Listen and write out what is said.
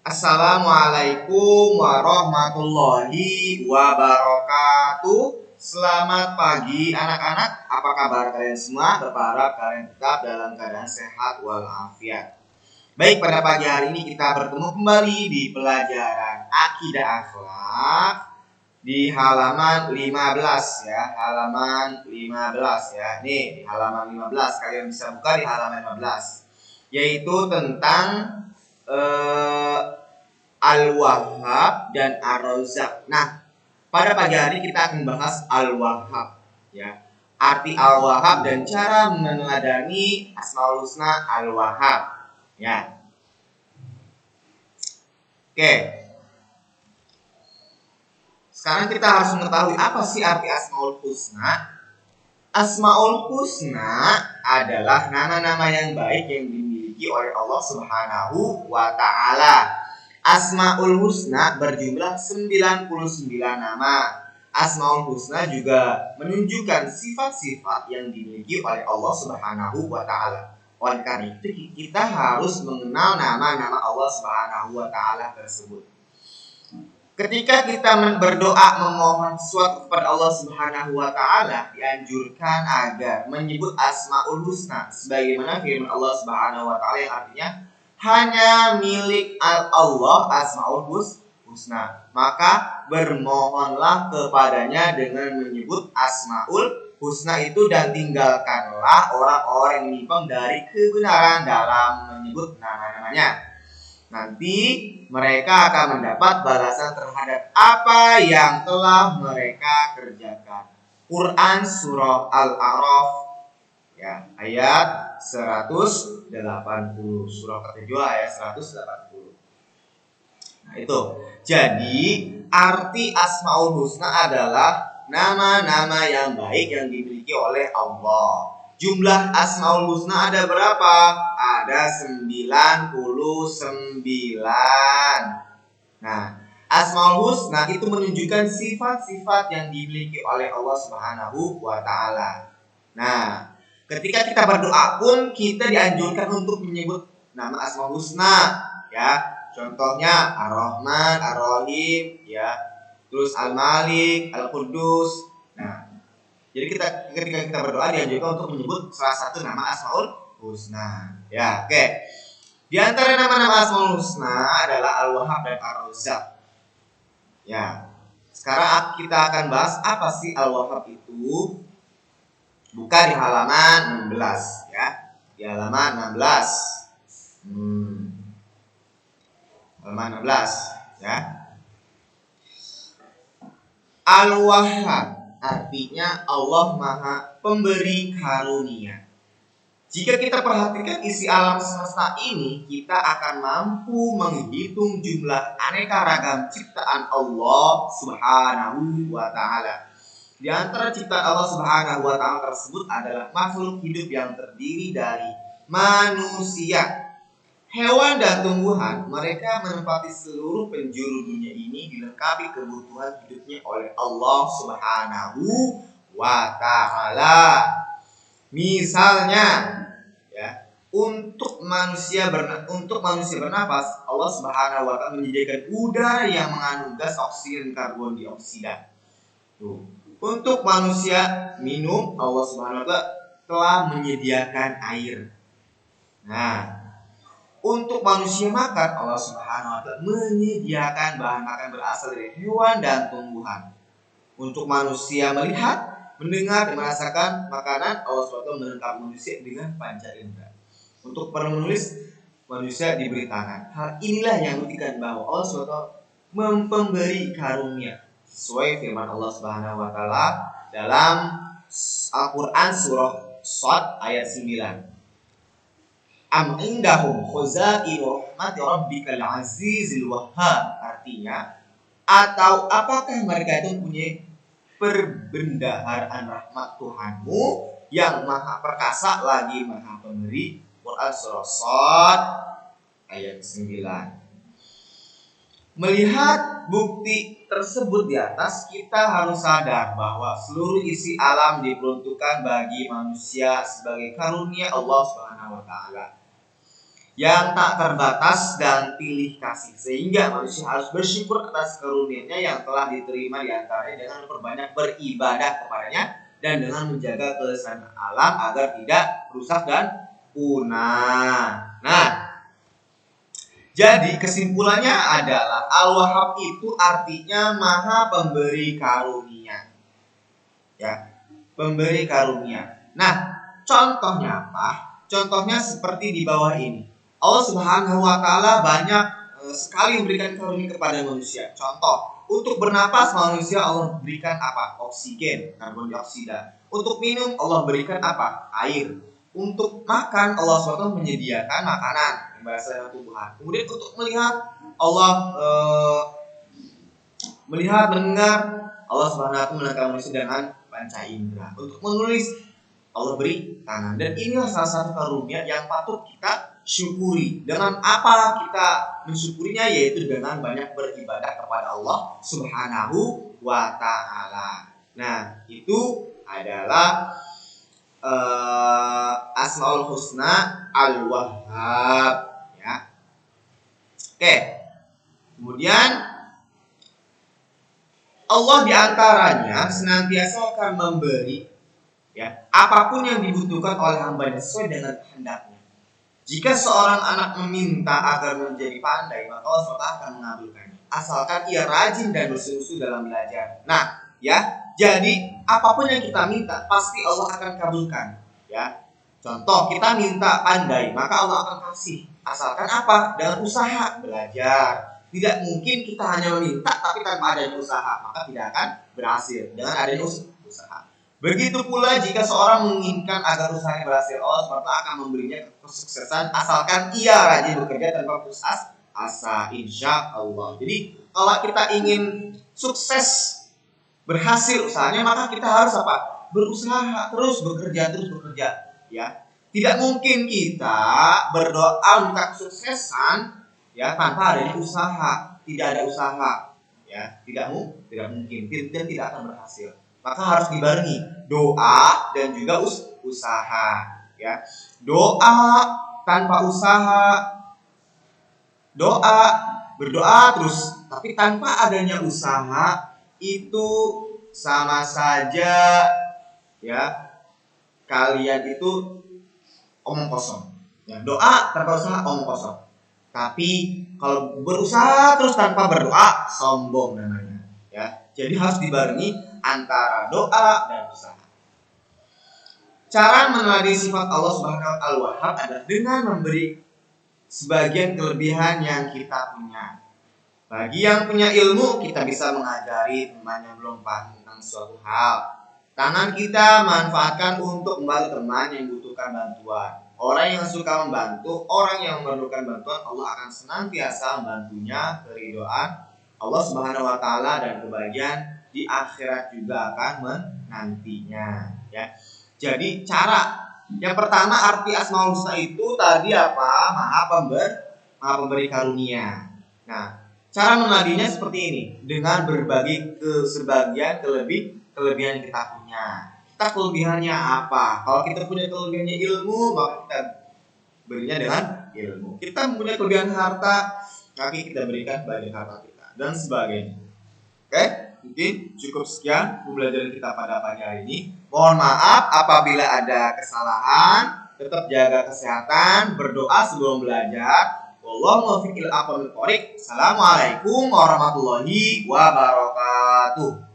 Assalamualaikum warahmatullahi wabarakatuh. Selamat pagi anak-anak. Apa kabar kalian semua? Berharap kalian tetap dalam keadaan sehat walafiat. Baik, pada pagi hari ini kita bertemu kembali di pelajaran Akidah Akhlak di halaman 15 ya. Halaman 15 ya. Nih, di halaman 15 kalian bisa buka di halaman 15. Yaitu tentang Al-Wahhab dan Ar-Razzaq. Nah, pada pagi hari kita akan membahas Al-Wahhab ya. Arti Al-Wahhab dan cara meneladani Asmaul Husna Al-Wahhab ya. Oke. Sekarang kita harus mengetahui apa sih arti Asmaul Husna. Asmaul Husna adalah nama-nama yang baik yang dimiliki oleh Allah Subhanahu wa taala. Asmaul Husna berjumlah 99 nama. Asmaul Husna juga menunjukkan sifat-sifat yang dimiliki oleh Allah Subhanahu wa taala. Oleh karena itu kita harus mengenal nama-nama Allah Subhanahu wa taala tersebut. Ketika kita berdoa memohon sesuatu kepada Allah Subhanahu wa taala, dianjurkan agar menyebut Asmaul Husna sebagaimana firman Allah Subhanahu wa taala yang artinya hanya milik Allah Asmaul Husna. Maka bermohonlah kepadanya dengan menyebut Asmaul Husna itu dan tinggalkanlah orang-orang yang menyimpang dari kebenaran dalam menyebut nama-namanya. Nanti mereka akan mendapat balasan terhadap apa yang telah mereka kerjakan. Quran Surah Al-A'raf ya, ayat 180. Surah ke-7 ayat 180. Nah itu. Jadi arti Asmaul Husna adalah nama-nama yang baik yang dimiliki oleh Allah. Jumlah Asmaul Husna ada berapa? Ada 99. Nah, Asmaul Husna itu menunjukkan sifat-sifat yang dimiliki oleh Allah Subhanahu wa taala. Nah, ketika kita berdoa pun kita dianjurkan untuk menyebut nama Asmaul Husna ya. Contohnya Ar-Rahman, Ar-Rahim ya. Terus Al-Malik, Al-Quddus. Nah, jadi ketika kita berdoa dianjurkan untuk menyebut salah satu nama Asmaul Husna. Ya, oke. Di antara nama-nama Asmaul Husna adalah Al-Wahhab dan Ar-Razzaq. Ya. Sekarang kita akan bahas apa sih Al-Wahhab itu. Buka di halaman 16 ya. Di halaman 16. Halaman 16 ya. Al-Wahhab artinya Allah Maha Pemberi Karunia. Jika kita perhatikan isi alam semesta ini, kita akan mampu menghitung jumlah aneka ragam ciptaan Allah Subhanahu wa taala. Di antara ciptaan Allah Subhanahu wa taala tersebut adalah makhluk hidup yang terdiri dari manusia, hewan dan tumbuhan. Mereka menempati seluruh penjuru dunia ini dilengkapi kebutuhan hidupnya oleh Allah Subhanahu wa taala. Misalnya ya, untuk manusia bernapas, Allah Subhanahu wa taala menyediakan udara yang mengandung gas oksigen dan karbon dioksida. Tuh. Untuk manusia minum, Allah Subhanahu wa taala telah menyediakan air. Nah, untuk manusia makan, Allah Subhanahu wa taala menyediakan bahan makan berasal dari hewan dan tumbuhan. Untuk manusia melihat, mendengar dan merasakan makanan, Allah Subhanahu wa taala melengkapi manusia dengan panca indera. Untuk para menulis, manusia diberi tangan. Hal inilah yang membuktikan bahwa Allah Subhanahu wa taala memberi karunia sesuai firman Allah Subhanahu wa taala dalam Al-Qur'an surah Shad ayat 9. Am indahum khazainu rahmati rabbikal azizil wahhab. Artinya, atau apakah mereka itu mempunyai perbendaharaan rahmat Tuhanmu yang maha perkasa lagi maha pemberi. Quran surah Shad ayat 9. Melihat bukti tersebut di atas, kita harus sadar bahwa seluruh isi alam diperuntukkan bagi manusia sebagai karunia Allah Subhanahu wa taala. yang tak terbatas dan pilih kasih, sehingga manusia harus bersyukur atas karunia-Nya yang telah diterima di antaranya dengan memperbanyak beribadah kepadanya dan dengan menjaga kelestarian alam agar tidak rusak dan punah. Nah, jadi kesimpulannya adalah Al-Wahhab itu artinya Maha Pemberi Karunia. Ya, pemberi karunia. Nah, contohnya apa? Contohnya seperti di bawah ini. Allah Subhanahu wa taala banyak sekali memberikan karunia kepada manusia. Contoh, untuk bernapas manusia Allah berikan apa? Oksigen, karbon dioksida. Untuk minum Allah berikan apa? Air. Untuk makan Allah SWT menyediakan makanan yang berasal dari tumbuhan. Kemudian untuk melihat Allah melihat, mendengar, Allah Subhanahu wa taala melengkapi manusia dengan panca indera. Untuk menulis Allah beri tangan, dan inilah salah satu karunia yang patut kita syukuri. Dengan apa kita mensyukurinya? Yaitu dengan banyak beribadah kepada Allah Subhanahu wa taala. Nah, itu adalah Asmaul Husna Al-Wahhab, ya. Oke. Kemudian Allah diantaranya senantiasa akan memberi, ya, apapun yang dibutuhkan oleh hamba-Nya sesuai dengan kehendaknya. Jika seorang anak meminta agar menjadi pandai, maka Allah SWT akan mengabulkannya, asalkan ia rajin dan bersungguh-sungguh dalam belajar. Nah, ya, jadi apapun yang kita minta pasti Allah akan kabulkan, ya. Contoh, kita minta pandai, maka Allah akan kasih, asalkan apa? Dengan usaha belajar. Tidak mungkin kita hanya meminta tapi tanpa adanya usaha, maka tidak akan berhasil dengan adanya usaha. Begitu pula jika seorang menginginkan agar usahanya berhasil, Allah SWT akan memberinya kesuksesan asalkan ia rajin bekerja tanpa putus asa, insya Allah. Jadi kalau kita ingin sukses, berhasil usahanya, maka kita harus apa? Berusaha, terus bekerja, ya. Tidak mungkin kita berdoa minta kesuksesan, ya, tanpa adanya usaha. Tidak ada usaha, ya, tidak mungkin dan tidak akan berhasil. Maka harus dibarengi doa dan juga usaha, ya. Doa tanpa usaha, berdoa terus tapi tanpa adanya usaha, itu sama saja, ya, kalian itu omong kosong, ya. Doa tanpa usaha omong kosong. Tapi kalau berusaha terus tanpa berdoa, sombong namanya, ya. Jadi harus dibarengi antara doa dan usaha. Cara mengenali sifat Allah Subhanahu wa taala Al-Wahhab adalah dengan memberi sebagian kelebihan yang kita punya. Bagi yang punya ilmu, kita bisa mengajari teman yang belum paham tentang suatu hal. Tangan kita manfaatkan untuk membantu teman yang membutuhkan bantuan. Orang yang suka membantu orang yang memerlukan bantuan, Allah akan senantiasa membantunya. Keridhaan Allah Subhanahu wa taala dan kebahagiaan di akhirat juga akan menantinya, ya. Jadi cara yang pertama, arti Asmaul Husna itu tadi apa? Maha pemberi karunia. Nah, cara mengenalinya seperti ini, dengan berbagi sebagian kelebihan yang kita punya. Kita kelebihannya apa? Kalau kita punya kelebihannya ilmu, maka kita berinya dengan ilmu. Kita mempunyai kelebihan harta, maka kita berikan banyak harta kita dan sebagainya. Oke, mungkin cukup sekian pembelajaran kita pada pagi hari ini. Mohon maaf apabila ada kesalahan. Tetap jaga kesehatan, berdoa sebelum belajar. Wallahu muwaffiq ila aqwamit thoriq. Assalamualaikum warahmatullahi wabarakatuh.